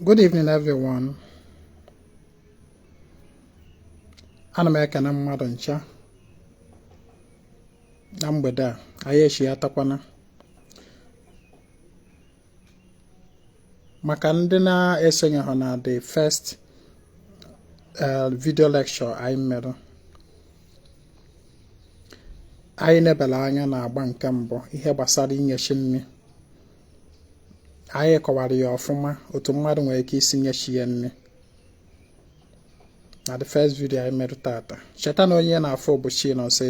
Good evening, everyone. Ana m ekene mmadụ ncha na mgbede a anyị echi atakwana maka ndị na-esonye ha na the first video lecture anyị mere. Anyị nebela anya na agba nke mbụ ihe gbasara inyechi nri. Anyị kọwara ya ọfụma otu mmadụ nwere ike isi nyechi ya nri na the first video I mere tata. Cheta na onye na-afọ ụbọchị Nọọsụ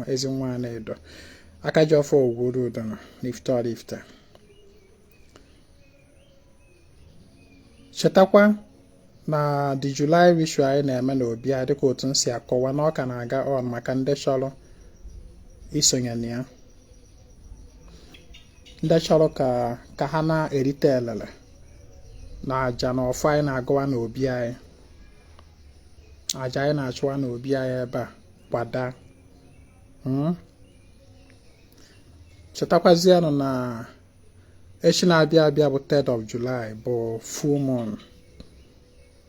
Ezinwa Anaedo, Akajiọfọ Ezinwa Anaedo. Chetakwa na the July ritual anyị na-eme na obi a dịka otu nsi akọwa na ọ ka na-aga on maka ndị chọrọ isonye na ya, ndị chọrọ ka ha na-erite elele na aja na ọfọ anyị na-agụwa na obi anyị, aja anyị na-achụwa na obi anyị ebe a kwada. Chetakwazianụ na echi na-abịa abịa bụ 3rd of July bụ full moon.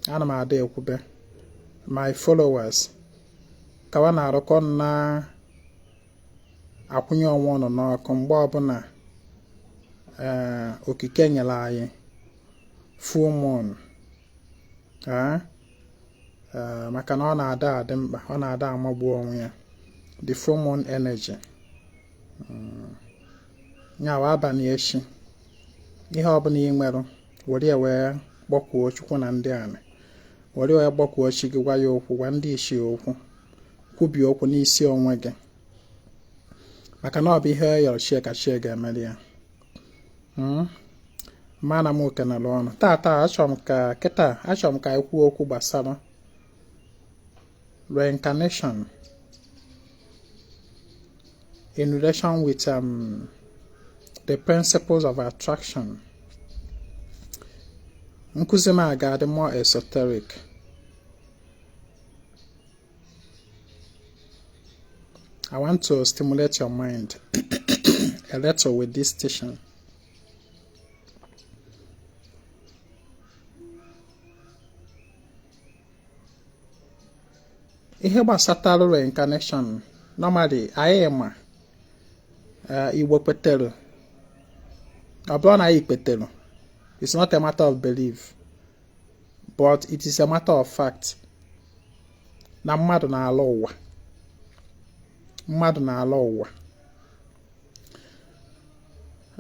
Ana m ada ekwube my followers kawa na-arụkọ na akwụnye ọnwa ọnụ n'ọkụ mgbe ọbụla okike nyere anyị full moon, maka na ọ na-ada adị mkpa, ọ na-ada amagbu onwe ya, the full moon energy. Nyawa abalị echi ihe ọbụla ị nwere were wee gbakwuo Chukwu na ndị anị, were wee gbakwuo chi gị, gwa ya okwu, gwa ndị isi okwu, kwubi okwu n'isi onwe gị, maka na ọ bụ ihe yọrọ chie ka chie ga-emeli ya. Mana m okenala ọnụ tata achọrọ m ka anyị kwuo okwu gbasara reincarnation in relation with the principles of attraction. Nkuzi m ga-adị more esoteric. I want to stimulate your mind a little with this teaching. Ihe gbasatara reincarnation normally anyị ma Igbo kwetere, ọ bụrụ na anyị kwetere, it's not a matter of belief but it is a matter of fact na mmadụ na-ala ụwa, mmadụ na-ala ụwa.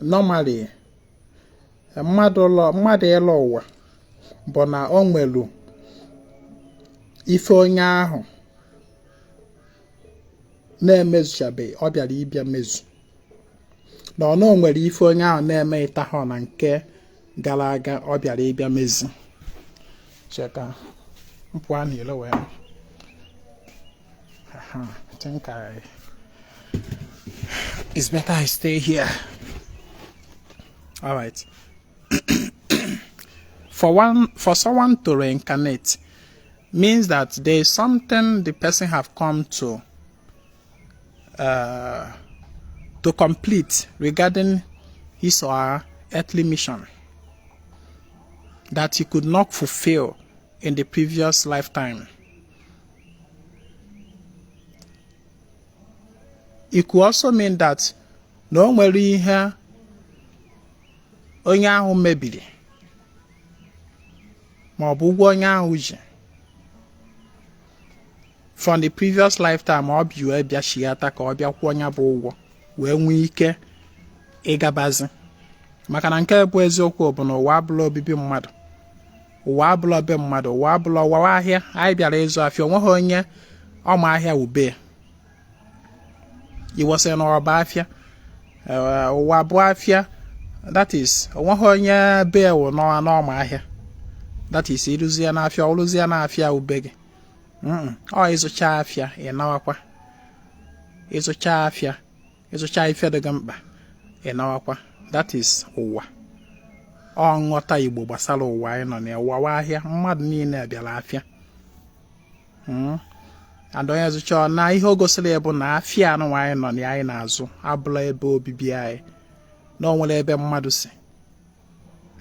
Normally mmadụ ịla ụwa bụ na o nwelu ife onye ahụ na-emezuchabeghị, ọ bịara ịbịa mezu, na ọ nwere ife onye ahụ na-eme ịtahụ na nke gara aga ọ bịara ịbịa mezi. Cheka mpụa n'ilo wee I think it's better I stay here. All right. For someone to reincarnate means that there is something the person have come to complete regarding his or her earthly mission that he could not fulfill in the previous lifetime. It could also mean that no nwere ihe onye ahụ mebiri ma ọ bụ ụgwọ onye ahụ ji from the previous lifetime ọ bụ wee bịa shiata ka ọ bịa kwụọ onye bụ ụgwọ wee nwee ike ịgabazi. Maka na nke bụ eziokwu bụ na ụwa abụla obibi mmadụ, ụwa abụla obe mmadụ, ụwa abụla ụwa ahịa. Anyị bịara ịzụ afịa, onweghị onye ọma ahịa ube iwosị na ọba afịa, ụwa bụ afịa, that is onweghị onye be ewu n'ọma ahịa, that is ịrụzie n'afịa, ọrụzie n'afịa ube gị. Ọ ịzụcha afịa ịnawakwa, ịzụcha afịa, ịzụcha ife dị gị mkpa ịnawakwa, that is ụwa. Ọ nghọta Igbo gbasara ụwa anyị nọ na ụwa ahịa, mmadụ niile bịara afịa. And onye zụcha na ihe o gosiri bụ na afịa anụ anyị nọ na anyị na-azụ abụla ebe obibi anyị, na o nwere ebe mmadụ si.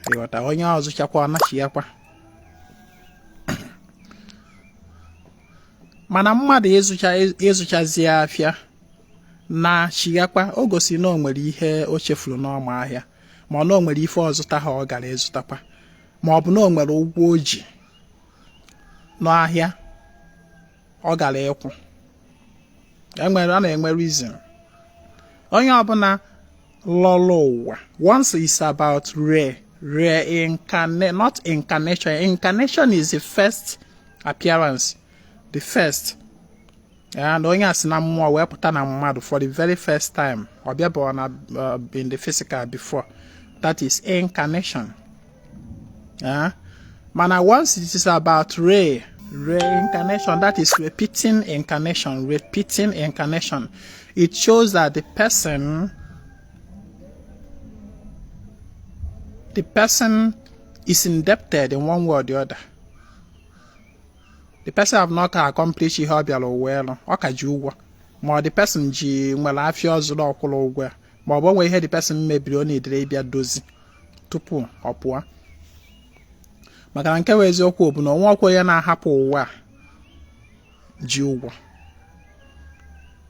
ịghọta onye ọzọ chakwa na chiakwa mana mmadụ ịzụchazi afịa na chiakwa o gosi na o nwere ihe o chefuru n'ọma ahịa ma na o nwere ife ọzụta ha ọ gara ịzụtakwa ma ọ bụ na o nwere ụgwọ o ji n'ahịa ọ gara ịkwụ a na-enwe reason onye ọbụla lọlọ ụwa once is about not incarnation. Incarnation is the first appearance, the first, and onye asị na mmụọ wee pụta na mmadụ for the very first time ọ bịa bụ na in the physical before. That is incarnation. Mana once it is about reincarnation, that is repeating incarnation. It shows that the person is indebted in one way or the other. The person have not accomplished ihe ọ bịara ụwa ọ ka ji ụgwọ ma the person ji nwere afịa ọzụrụ ọkwụrụ ụgwọ ma ọ bụ nwe ihe the person mebiri ọ na-edere ịbịa dozi tupu ọ pụọ maka na nke wee eziokwu bụ na onwe ọkwa ya na-ahapụ ụwa ji ụgwọ.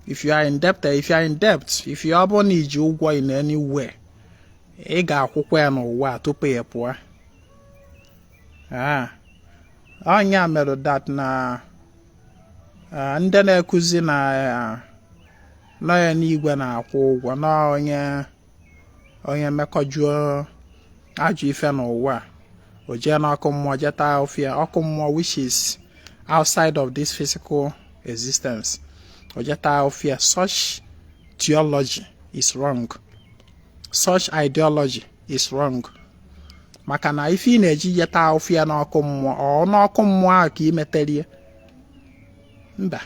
If you are in debt, if you are na iji ụgwọ in anywhere, ị ga-akwụkwọ ya n'ụwa tupu ya pụọ. Onye mere that na ndị na-ekuzi na ya n'igwe na-akwụ ụgwọ na onye mekọjuo ajọ ife n'ụwa o jee n'ọkụ mmụọ jeta ofia ọkụ mmụọ which is outside of this physical existence o jeta ofia. Such theology is wrong. Such ideology is wrong. Maka na ife ị na-eji jeta ofia n'ọkụ mmụọ ọ n'ọkụ mmụọ ahụ ka ị meterie mba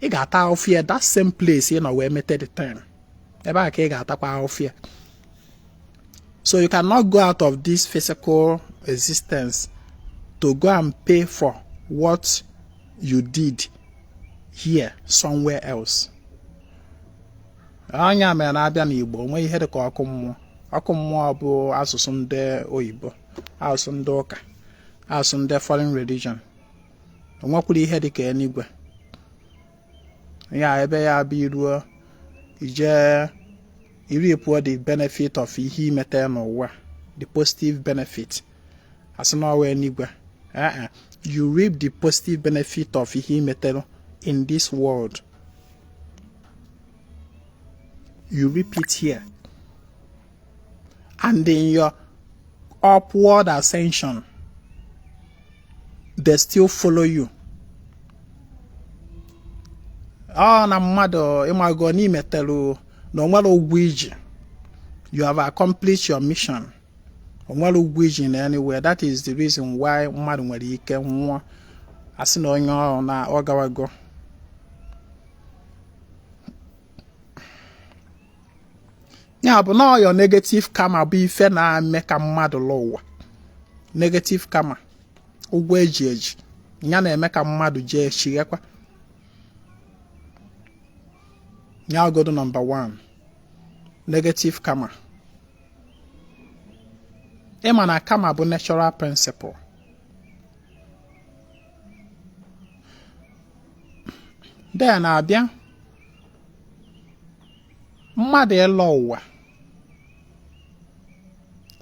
ị ga-ata ofia that same place ị nọ wee mete the time ebe a ka ị ga-atakwa ofia. So you cannot go out of this physical existence to go and pay for what you did here somewhere else. Anya mere na-abịa n'Igbo onwe ihe dịka ọkụ mmụọ. Ọkụ mmụọ bụ asụsụ ndị oyibo, asụsụ ndị ụka, asụsụ ndị foreign religion. Onwekwuru ihe dịka eluigwe. Ya ebe ya bụ iruo ije iri pụọ the benefit of ihe imete n'ụwa, the positive benefit. Asị na ọwa eluigwe. You reap the positive benefit of ihe imete in this world. You reap it here. And in your upward ascension, they still follow you. Na mmadụ ịmago n'imetelu na onwere ụgwọ iji. You have accomplished your mission. Onwere ụgwọ iji in anywhere. That is the reason why mmadụ nwere ike nwụọ asị na onye ọrụ na ọ gawago. Ya bụ na your negative karma bụ ife na-eme ka mmadụ lụọ ụwa. Negative karma, ụgwọ eji ya na-eme ka mmadụ jee chighekwa. Ya go to number 1. Negative karma. Ịma na karma bụ natural principle. There na-abịa mmadụ ịlọ ụwa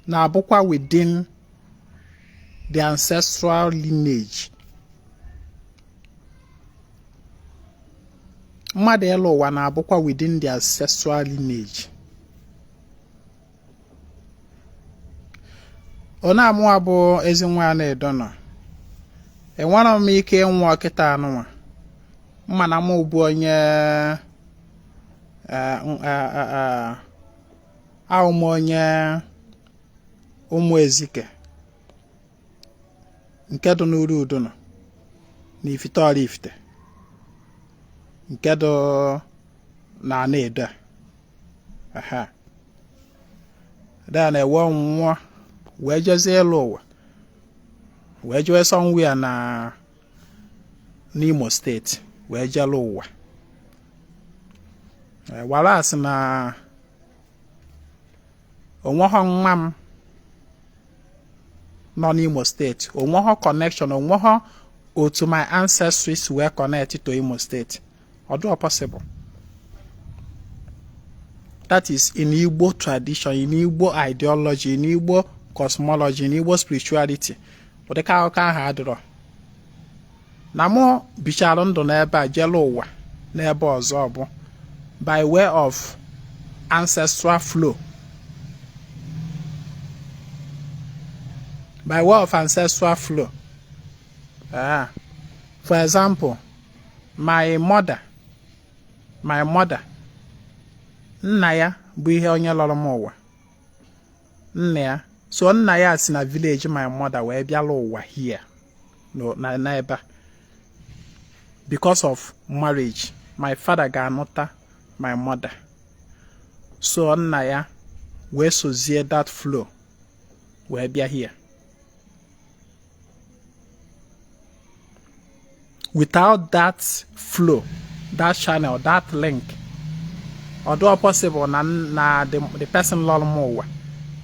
na-abụkwa within the ancestral lineage. Mmadụ ịlọ ụwa na-abụkwa within the ancestral lineage. Ọ na-amụ abụ Ezinwa Anaedo nọ. Enwere m ike ịnwụ ọkịta anụnwa. Mana m bụ onye onye ụmụ Ezike nke dị n'uru udo nọ n'Ifite Oraifite nke dị na Anaedo da na-ewe ọnwụnwa wee jezie elu ụwa wee jewe somewhere na n'Imo steeti wee jelu ụwa walas na onweghọ nwa m nọ n'Imo State. Onweghị connection, onweghị otu my ancestries were connected to Imo State. Although possible. That is in Igbo tradition, in Igbo ideology, in Igbo cosmology, in Igbo spirituality. But the car can have na mo bichara ndụ n'ebe a jele ụwa n'ebe ọzọ bụ by way of ancestral flow. By way of ancestral flow. For example, my mother, nna ya bụ ihe onye lọrọ m ụwa. Nna ya, so nna ya si na village my mother wee bịala ụwa here na ebe. Because of marriage, my father ga-anụta my mother. So nna ya wee sozie that flow wee bịa here. Without that flow, that channel, that link, although possible na the person lọrọ m ụwa,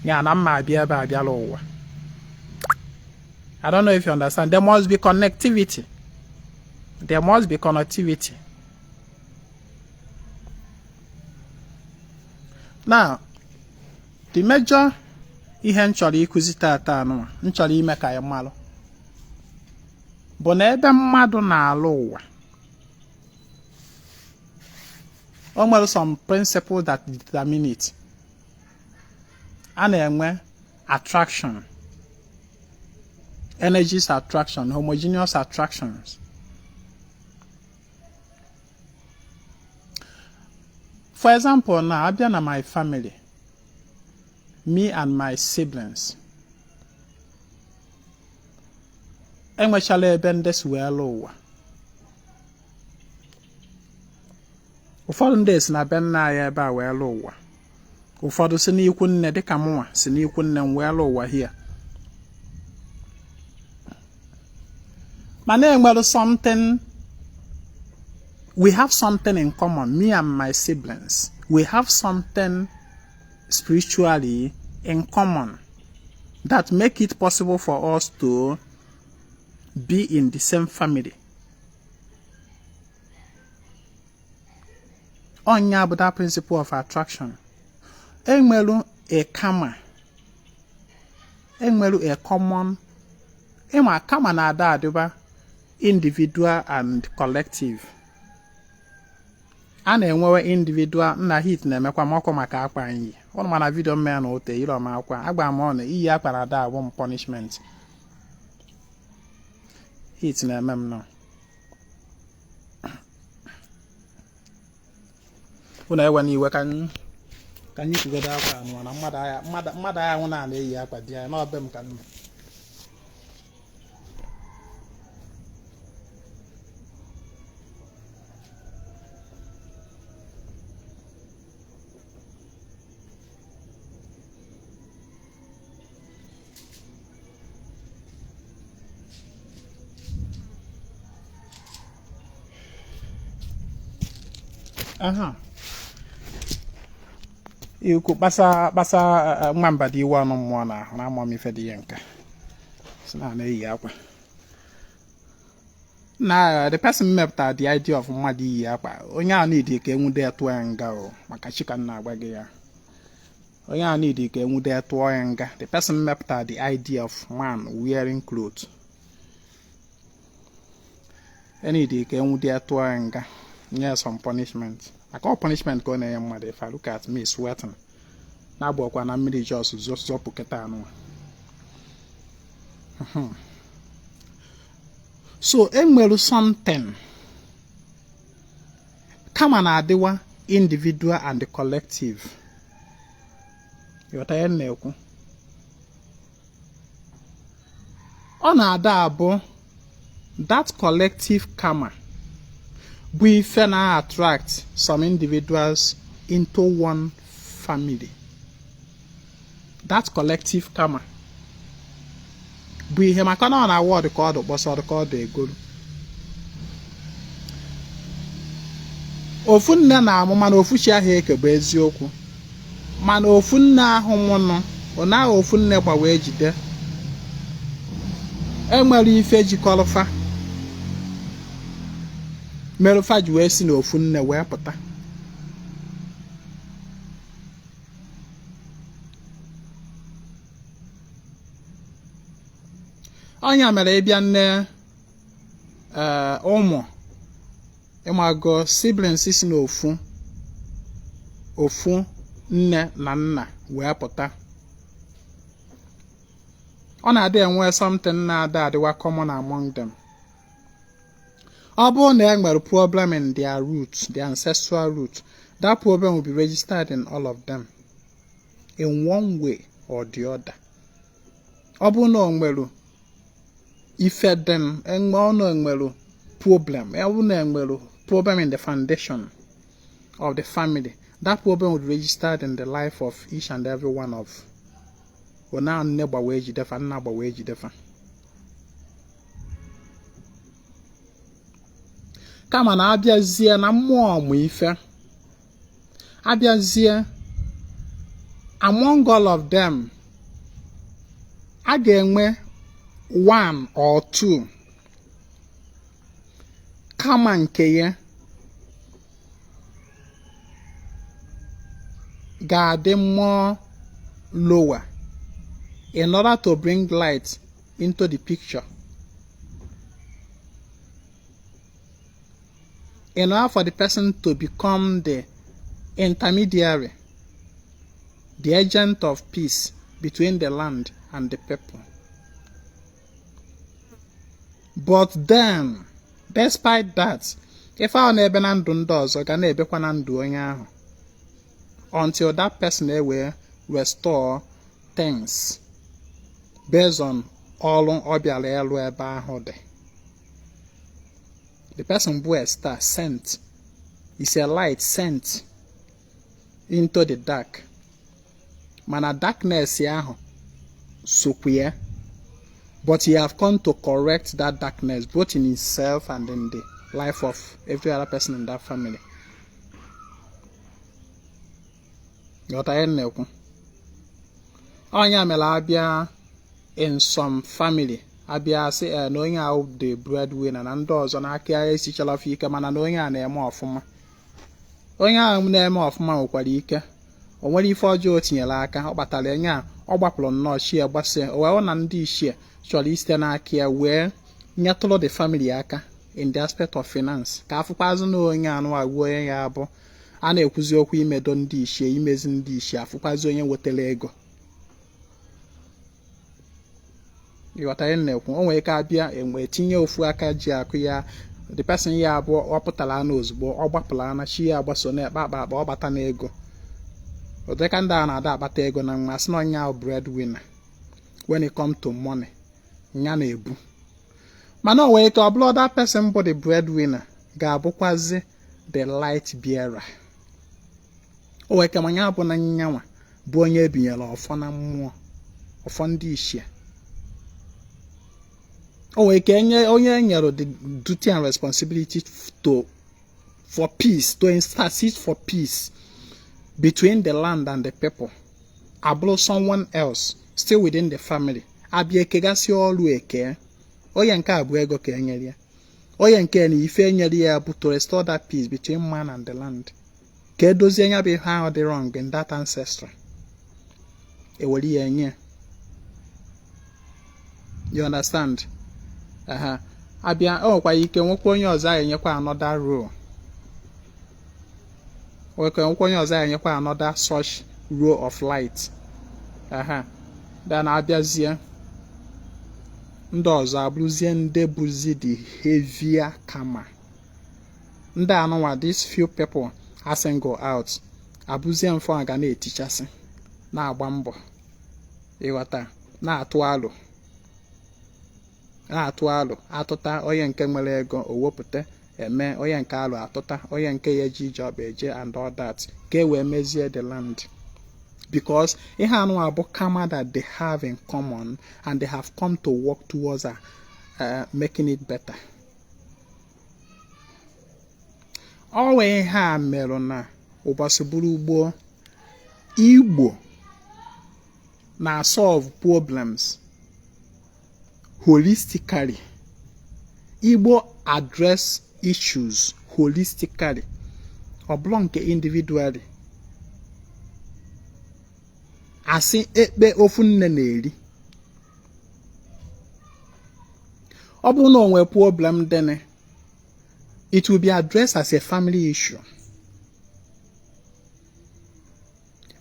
ya na mma abịa ebe abịala ụwa. I don't know if you understand. There must be connectivity. There must be connectivity. Now, the major ihe m chọrọ ikuzi tata anụ m chọrọ ime ka ya malụ bụ na ebe mmadụ na-alụ ụwa, o nwere some principle that determine it. A na-enwe attraction, energies attraction, homogeneous attractions. For example, now I've been in my family, me and my siblings. Enwechala ebe ndị si wee lụọ ụwa. Ụfọdụ ndị si na be nna anyị ebe a wee lụọ ụwa. Ụfọdụ si n'ikwu nne dịka mụnwa si n'ikwu nne m wee lụọ ụwa here. Mana enwere something, we have something in common, me and my siblings. We have something spiritually in common that make it possible for us to be in the same family. Onya bụ that principle of attraction. Enwelu a karma. Enwelu a common. Ema karma na ada adịba individual and collective. A na-enwewe individual nna hit na-emekwa mọkụ maka akwa anyị. Ọnụ mana video mmea na ote ire ọma akwa. Agba m ọnụ iyi akwa na ada abụ m punishment. Hit na-eme m nọ. Ụna ewe n'iwe ka anyị kwugodo akwa anụ na mmadụ agha nwụ na-eyi akwa dị ya n'ọbe m ka nọ. Iku basa mwamba di wano mwana na mwa mifedi yenka. Sina na iyi akwa. Na the person mepta the idea of mmadi iyi akwa. Onye a need ka enwude etu nga o maka chika na agbage ya. Onye a need ka enwude etu nga. The person mepta the idea of man wearing clothes. Any day ka enwude etu nga. Yes, some punishment. I call punishment going on mother. If I look at me sweating, now walk when I'm really just puketano. So enwelu something. Come on, adewa individual and the collective. You are neku. On adabo that collective karma. We can attract some individuals into one family. That collective karma. We have a kind of award called the good. Ofunna na amụma na ofuchi ahụ eke bụ eziokwu. Mana ofunna ahụ mụnụ, ọ na ofunne kwa wee jide. enwere ife jikọrọfa merụfa ji wee si n'ofu nne wee pụta. Ọnya mere ịbịa nne ụmụ ịmago siblings si n'ofu nne na nna wee pụta. Ọ na-adị enwe something na-ada adịwa common among them. Ọ bụrụ na e nwere problem in their roots, their ancestral root, that problem will be registered in all of them in one way or the other. Ọ bụrụ na o nwere ife dem enwere problem, ọ bụrụ na enwere problem in the foundation of the family, that problem will be registered in the life of each and every one of ona nne gbawa ejidefa, nna gbawa ejidefa. Kama na abịazie na mmụọ ọmụ ife, abịazie among all of them, a ga-enwe one or two kama nke ya ga-adị more lower in order to bring light into the picture, in order for the person to become the intermediary, the agent of peace between the land and the people. But then, despite that, if I na-ebe na ndụ ndị ọzọ ga na-ebekwa na ndụ onye ahụ until that person will restore things based on ọrụ ọ bịara elu ebe ahụ dị. The person bụ a star sent, is a light sent into the dark. Mana darkness ahụ sokwa ya, but he have come to correct that darkness both in himself and in the life of every other person in that family. Onya mere abịa in some family abịa sị na onye ahụ the breadwinner na ndị ọzọ na-aka ya esichala afọ ike, mana na onye a na-eme ọfụma. Onye ahụ na-eme ọfụma nwekwara ike o nwere ife ọjọọ o tinyere aka, ọ kpatara onye a ọ gbapụrụ nnọọ chie gbasịa wee na ndị ichie chọrọ isite n'aka ya wee nyetụrụ the family aka in the aspect of finance, ka afụkwazị na onye anụ agwụ onye ya abụ a na-ekwuzi okwu imedo ndị ichie, imezi ndị ichie, afụkwazị onye wetara ego. Ịghọtara na-ekwu o nwere ike abịa enwe tinye ofu aka ji akụ ya, the person ya abụọ ọ pụtara na ozugbo ọ gbapụrụ na chi ya agbaso na-ekpe akpa ọ bata n'ego. Ụdịka ndị a na-ada akpata ego na nwa sị na onye ahụ breadwinner when it come to money nya na-ebu. Mana o nwere ike ọ bụrụ that person bụ the breadwinner ga-abụkwazi the light bearer. O nwere ike manya bụ na nyanwa bụ onye ebinyere ọfọ na mmụọ, ọfọ ndị ichie. O nwere ike onye enyere the duty and responsibility for peace, to intercede for peace between the land and the people, abụrụ someone else still within the family, abịa ekegasị ọrụ eke. Onye nke a bụ ego ka enyere ya, onye nke na ife enyere ya bụ to restore that peace between man and the land, ka edozie nya bụ ihe ahụ dị wrong in that ancestry, ewere ya enye. You understand? Abịa o nwekwa ike nwekwa onye ọzọ a enyekwa another role, nwekwa onye ọzọ a enyekwa another such role of light. Then abịazie ndị ọzọ abụrụzie ndị bụzi the heavier karma. Ndị anụnwa these few people a single out abụzie mfọ a ga na-etichasị na-agba mbọ ịghọta, na-atụ alụ atụta onye nke nwere ego o wepụta eme, onye nke alụ atụta onye nke ya eji ije ọba eje and all that, ka e wee mezie the land. Because ihe anụnwa bụ karma that they have in common and they have come to work towards making it better. Ọ wee ihe a merụ na ụbọchị bụrụ ugbo Igbo na solve problems holistically. Igbo address issues holistically. Oblonke individually. Asi ekpe ofu nne na-eri. Ọ bụrụ na o nwere problem then it will be addressed as a family issue.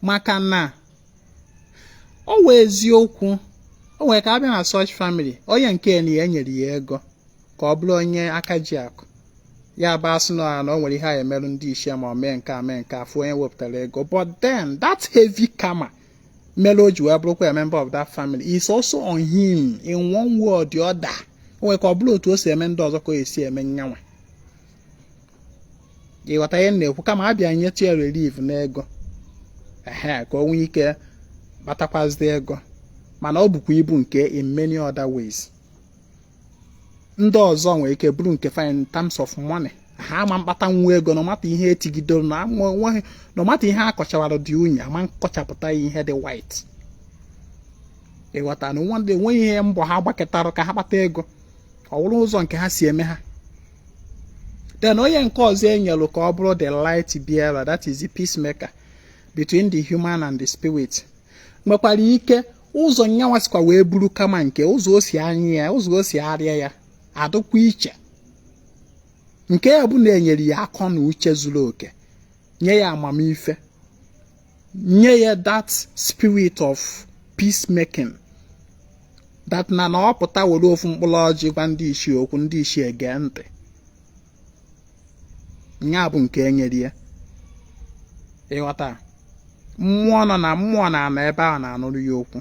Maka na o wee eziokwu o nwere ka abịa na such family onye nke na ya nyere ya ego ka ọ bụrụ onye Akajiọfọ ya ba asị na o nwere ihe a emerụ ndị ichie ma mee nke afọ onye wepụtara ego, but then that heavy karma mere o ji wee bụrụkwa a member of that family is also on him in one way or the other. O nwere ka ọ bụrụ otu o si eme ndị ọzọ ka o esi eme nyanwa. Ịghọta ihe na-ekwu, kama abịa nyetụ ya relief n'ego ka o nwee ike batakwazị ego, mana ọ bụkwa ibu nke in many other ways. Ndị ọzọ nwere ike bụrụ nke fine in terms of money. Ha ama mkpata nwa ego no mata ihe etigidoro no mata ihe akọchawara dị unyi ama nkọchapụta ihe dị white. Ịghọta na nwe ihe mbọ ha gbakọtara ka ha kpata ego. Ọ wụrụ ụzọ nke ha si eme ha. Then onye nke ọzọ enyelu ka ọ bụrụ the light bearer, that is the peacemaker between the human and the spirit. Nwekwara ike ụzọ nyanwa sikwa wee buru kama nke ụzọ o si anya ya, ụzọ o si arịa ya adụkwa iche. Nke ya bụ na enyere ya akọ na uche zuru oke, nye ya amamife, nye ya that spirit of peacemaking, that na ọ pụta were ofu mkpụrụ ọjị gwa ndị ichie okwu, ndị ichie ege ntị. Nya bụ nke enyere ya. Ịghọta, mmụọ na-anọ ebe ahụ na-anụrụ ya okwu.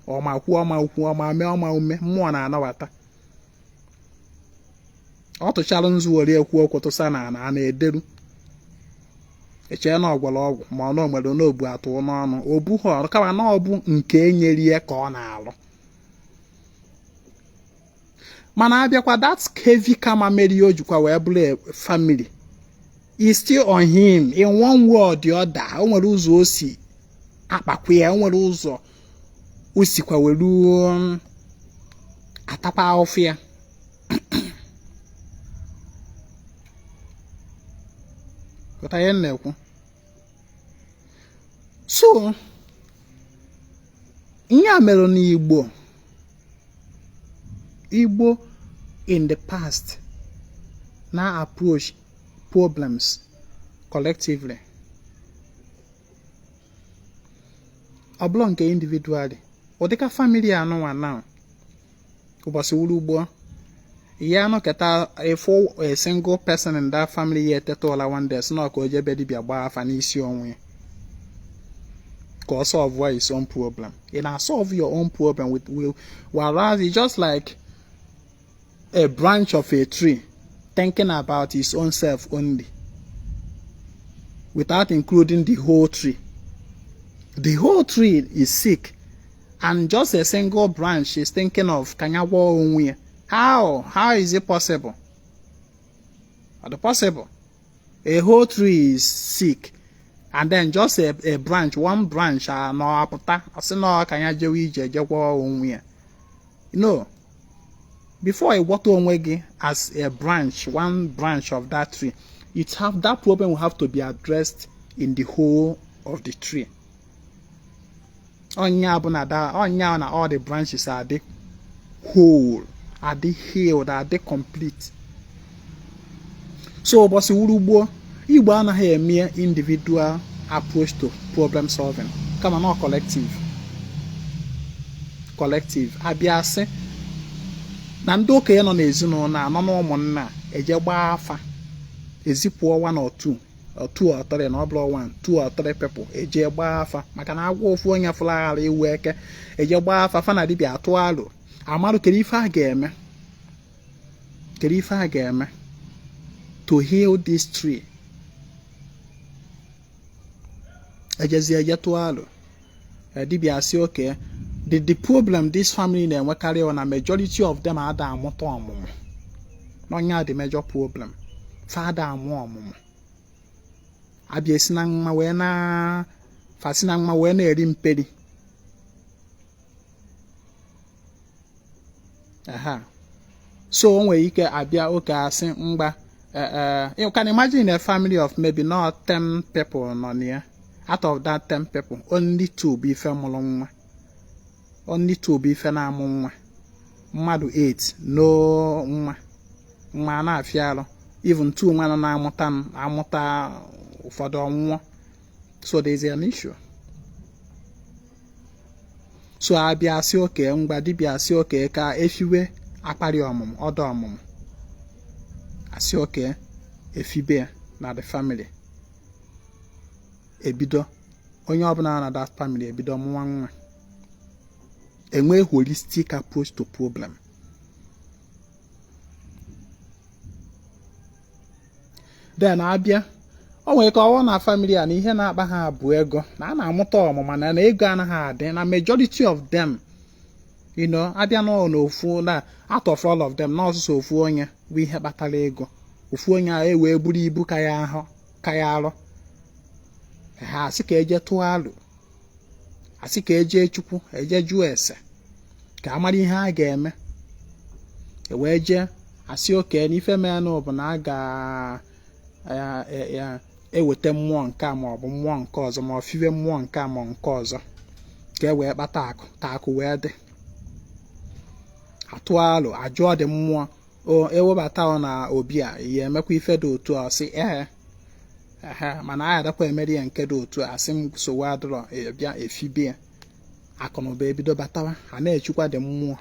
Ọma kwu, ọma ukwu, ọma mee, ọma ume, mmụọ na-anọwata. Ọ tụchara nzu were ekwu okwu tụsa na na-ederu. Echee na ọgwara ọgwụ ma ọ na onwere n'obu atụ n'ọnụ. Obu ha kama na ọ bụ nke enyere ya ka ọ na-alụ. Mana abịakwa that heavy karma mere ya o jikwa wee bụrụ family is still on him in one way or the other. O nwere ụzọ o si akpakwa ya, o nwere ụzọ o sikwa were atakwa ahụfụ ya. Ghọta ihe na-ekwu. So ihe a mere n'Igbo in the past now approach problems collectively. Ọ bụrụ nke individually. Ọ dịka family anụnwa now. Ụbọchị wuru ugbo ya no keta a single person in that family yet tetola one day so na ka o jebe dibia gba afa n'isi onwe ka o solve his own problem. You na solve your own problem with whereas it's just like a branch of a tree thinking about his own self only without including the whole tree. The whole tree is sick and just a single branch is thinking of kanyawo onwe. How is it possible? Not possible. A whole tree is sick and then just a branch, one branch no apụta asị na kanya jewe ije jekwa onwe. No. Before a water onwe gị as a branch, one branch of that tree, that problem will have to be addressed in the whole of the tree. Onya bụ na all the branches are the whole, are they healed, are they complete? So ụbọchị wuru ugbo Igbo anaghị eme individual approach to problem solving kama na collective abịa sị na ndị okenye nọ n'ezinụlọ anọ n'ụmụnna eje gbaa afa ezipụ one or two or three na ọ bụrụ 2 or 3 people eje gbaa afa maka na agwa ofu onye fụlaghara iwu eke eje gbaa afa fa na dibịa atụ alụ amarụ kedu ife a ga-eme to heal this tree. Eje tụọ alụ dibịa si okay, the problem this family na-enwekarị on a majority of them ada amụta ọmụmụ n'ọnya the major problem fada amụ ọmụmụ abịa esi na mma wee na-eri mperi So onwe ike abia oke asị mgba you can imagine a family of maybe not 10 people nọ near. Out of that 10 people, only 2 be ife mụrụ nwa. Only 2 be ife na-amụ nwa. Mmadụ 8 no nwa. Nwa na-afịa alụ. Even 2 nwa nọ na-amụta ụfọdụ ọnwụọ. So there is an issue. So abịa asị oke mgba dibịa asị oke ka efiwe akpari ọmụmụ ọdọ ọmụmụ. Asị oke efibe na the family. Ebido onye ọbụla na that family ebido mụwa nwa. Enwe holistic approach to problem. Then abịa o nwere ka ọwụ na family a na ihe na-akpa ha bụ ego na a na-amụta ọmụma na ego anaghị adị na majority of them, you know, abịa n'ofu na out of all of them na ọsụsụ ofu onye bụ ihe kpatara ego. Ofu onye a wee buru ibu ka ya arụ. Ha asị ka eje tụọ alụ. Asị ka eje chukwu eje jụọ ese ka amara ihe a ga-eme. Wee je asị oke n'ife mee na ọ bụ na a ga eweta mmụọ nke a ma ọ bụ mmụọ nke ọzọ ma ọ fiwe mmụọ nke a ma nke ọzọ ka e wee kpata akụ ka akụ wee dị. Atụ alụ ajụọ dị mmụọ o ewebata na obi a ya emekwa ife dị otu a sị mana a adakwa emeri ya nke dị otu a asị m sowe adịrọ bịa efibe akụ na ụba ebido batawa a na-echukwa dị mmụọ.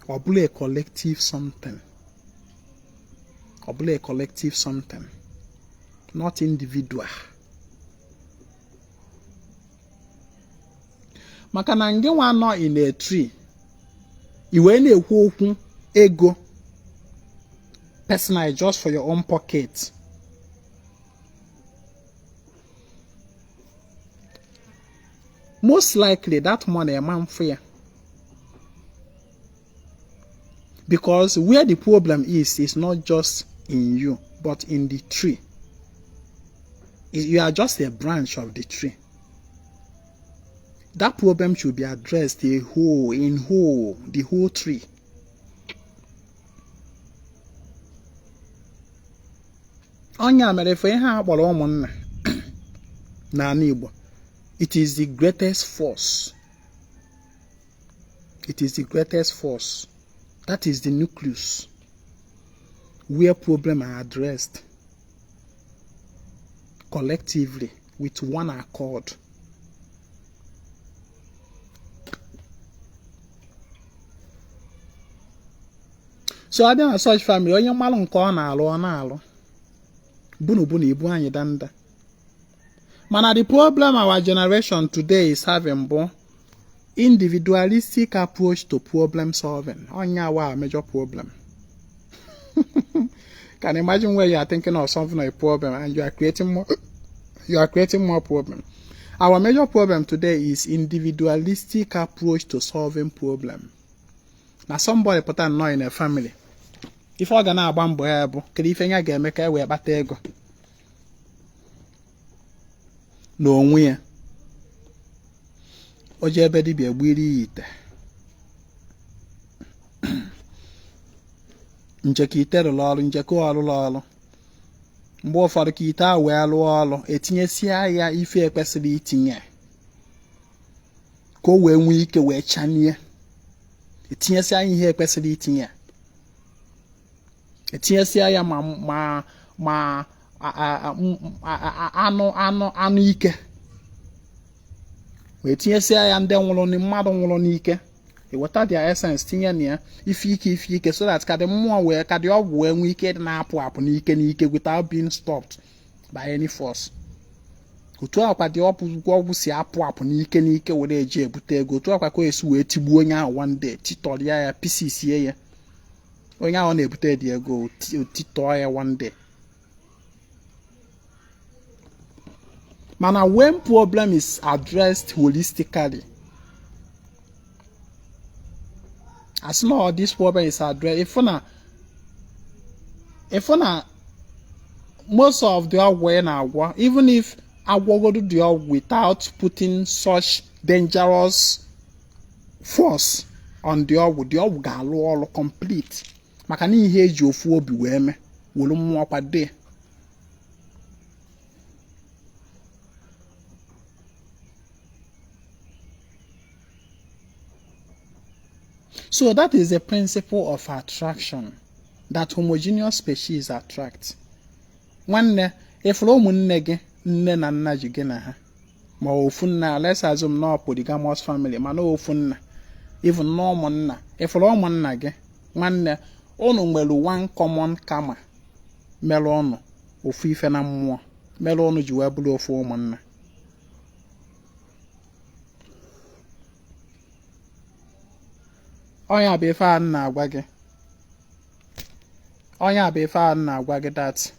Ọ bụla a collective something. Ọ bụla a collective something, not individual. Maka na nge nwa nọ in a tree iwe na-ekwu okwu ego personal just for your own pocket. Most likely that money a man for you. Because where the problem is not just in you, but in the tree. You are just a branch of the tree. That problem should be addressed the whole tree. Onya mere fe ha akpọrọ ụmụnna na Igbo. It is the greatest force. It is the greatest force. That is the nucleus where problems are addressed collectively with one accord. So I don't such family. Onye mmalụ nke ọ na-alụ. Bunu ibu anyị danda. Mana the problem our generation today is having individualistic approach to problem solving. Onya our major problem. Can imagine where you are thinking of solving a problem and you are creating more problem. Our major problem today is individualistic approach to solving problem. Now somebody put an in a family. If I gonna agba mbọ ya bụ kedu ife nya ga-eme ka e wee kpata ego n'onwe ya. O je ebe dibịa gbiri ite njeka ite rụrụ ọrụ njeka ọlụlụ ọrụ mgbe ụfọdụ ka ite a wee lụọ ọrụ etinyesia ya ife ekwesịrị itinye ka o wee nwee ike wee chanie. Etinyesia ihe ekwesịrị itinye etinyesia ya ma anụ ike wee tinyesia ya ndị nwụrụ mmadụ nwụrụ n'ike eweta their essence tinye na ya ife ike so that ka dị mmụọ wee ka dị ọgwụ wee nwee ike na-apụ n'ike without being stopped by any force. Otu akwa dị ọgwụ si apụ n'ike were eji ebute ego. Otu akwa ka esi wee tigbuo onye ahụ one day titọrịa ya pisisie ya. Onye ahụ na-ebute dị ego titọọ ya one day. Mana when problem is addressed holistically, as long as this problem is addressed, if most of the agwa, even if agwa go do the job without putting such dangerous force on the job ga-alụ ọrụ complete. maka na ihe eji ofu obi wee mee wolu mmụọ kwado. So that is the principle of attraction that homogeneous species attract. Nwanne ifuru ụmụnne gị nne na nna ji gị na ha ma ofu nna, let's assume no polygamous family mana ofu nna, even no ụmụnna, ifuru ụmụnna gị nwanne unu nwere one common karma mere unu ofu ife na mmụọ mere unu ji wee bụrụ ofu ụmụnna. Onya bụ ife a na-agwa gị. Onya bụ ife a na-agwa gị that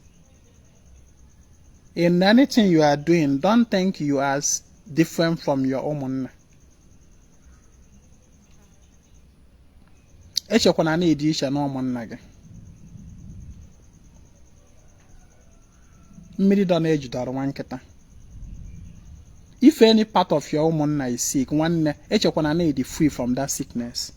in anything you are doing, don't think you are different from your ụmụnna. Echekwana na ịdị iche na ụmụnna gị. Mmiri dọ na-ejidọrọ nwa nkịta. If any part of your ụmụnna is sick, nwanne echekwana na ịdị free from that sickness.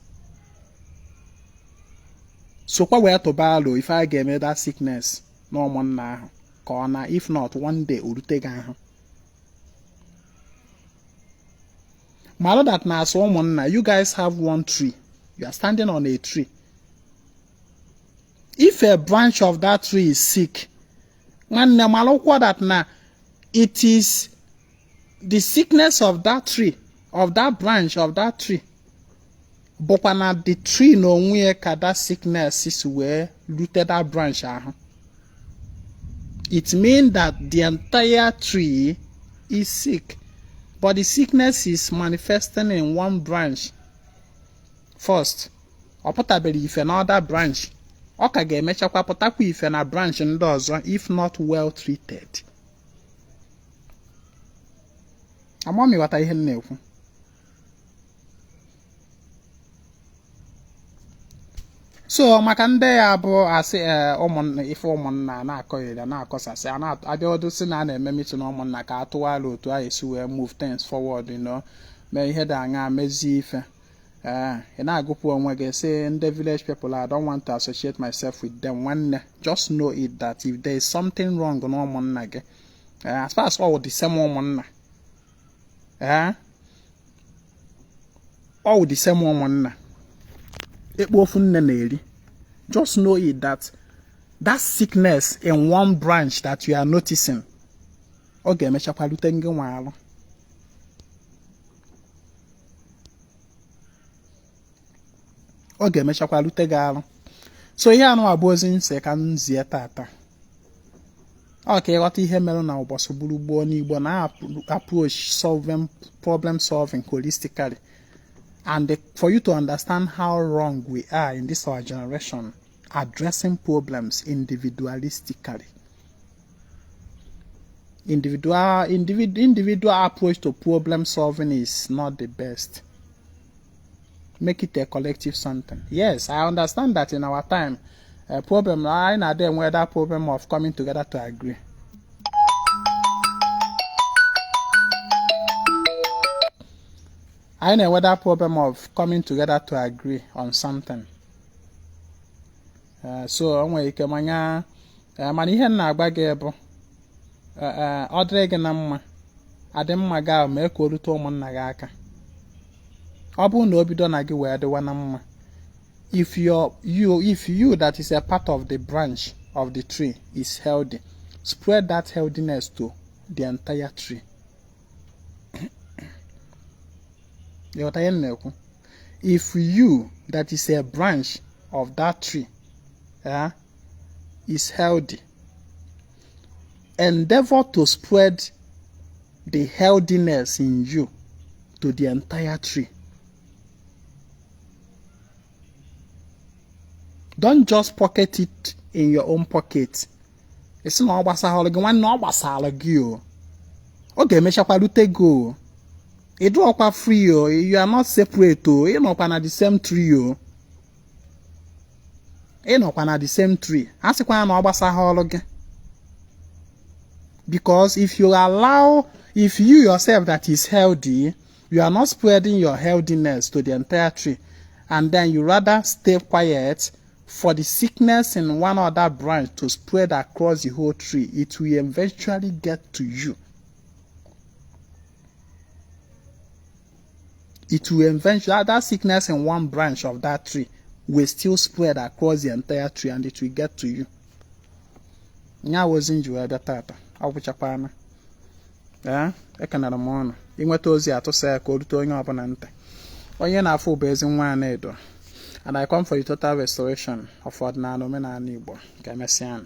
So kwa wee tụba alo ife a ga-eme that sickness na ụmụnna ahụ ka ọ na, if not one day orute gị ahụ. Mara that na as ụmụnna, you guys have one tree. You are standing on a tree. If a branch of that tree is sick, nwanne malụkwa that na it is the sickness of that tree, of that branch of that tree, bụkwa na the tree na onwe ya ka that sickness is wee rute that branch ahụ. It means that the entire tree is sick, but the sickness is manifesting in one branch first. Ọ pụtabere ife na other branch, ọ ka ga-emechakwa pụtakwa ife na branch ndị ọzọ if not well treated. Amami ghọta ihe m na-ekwu. So maka ndị ya bụ asị ife ụmụnna na-akọghịrị na-akọsasị abịaodo si na a na-eme meeting ụmụnna ka atụwala otu a esi wee move things forward, mee ihe dị anya mezie ife. Ị na-agụpụ onwe gị say ndị village people, I don't want to associate myself with them. Nwanne, just know it that if there is something wrong na ụmụnna gị, as far as all the same ụmụnna, all the same ụmụnna ekpo ofu nne na-eri, just know it that that sickness in one branch that you are noticing, ọ ga-emechakwa rute gị nwa alụ. Ọ ga-emechakwa rute gị alụ. So ihe anụ abụ ozi nse ka m zie tata. Ọ ka ịghọta ihe mere na ụbọchị gburugburu n'Igbo na approach problem solving holistically. And for you to understand how wrong we are in this our generation, addressing problems individualistically. Individual approach to problem solving is not the best. Make it a collective something. Yes, I understand that in our time, problem, I know them where that problem of coming together to agree. I know that problem of coming together to agree on something. So onwe ike manya mana ihe na-agba gị bụ ọ dịrị gị na mma adị mma ga mee ka orute ụmụnna gị aka. Ọ bụ na obido na gị wee dịwa na mma, if you that is a part of the branch of the tree is healthy, spread that healthiness to the entire tree. If you that is a branch of that tree is healthy, endeavor to spread the healthiness in you to the entire tree. Don't just pocket it in your own pocket. It's not gbasara gị nwanne, ọ gbasara gị o. Ọ ga-emechakwa rute gị o. Ị dụọkwa free o. You are not separate o. Ị nọkwa na the same tree o. Ị nọkwa na the same tree. A sịkwa na ọ gbasara gị. Because if you yourself that is healthy, you are not spreading your healthiness to the entire tree, and then you rather stay quiet for the sickness in one other branch to spread across the whole tree, it will eventually get to you. It will eventually, that sickness in one branch of that tree will still spread across the entire tree, and it will get to you. Nya wasn't you at tata. I will chapana. Yeah, I can add more. In what was ya to say, called to your opponent. Onye na-afọ bụ Ezinwa Anaedo, and I come for the total restoration of ordinary men and Igbo. Ka emesịa.